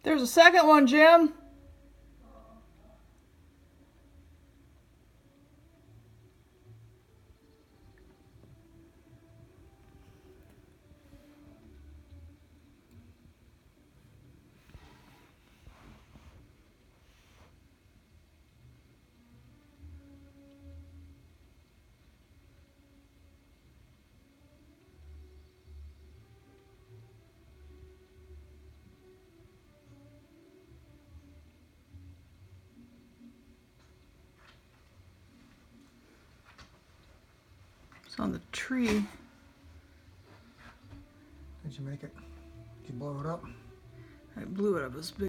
There's a second one, Jim. It's on the tree. Did you make it? Did you blow it up? I blew it up as big.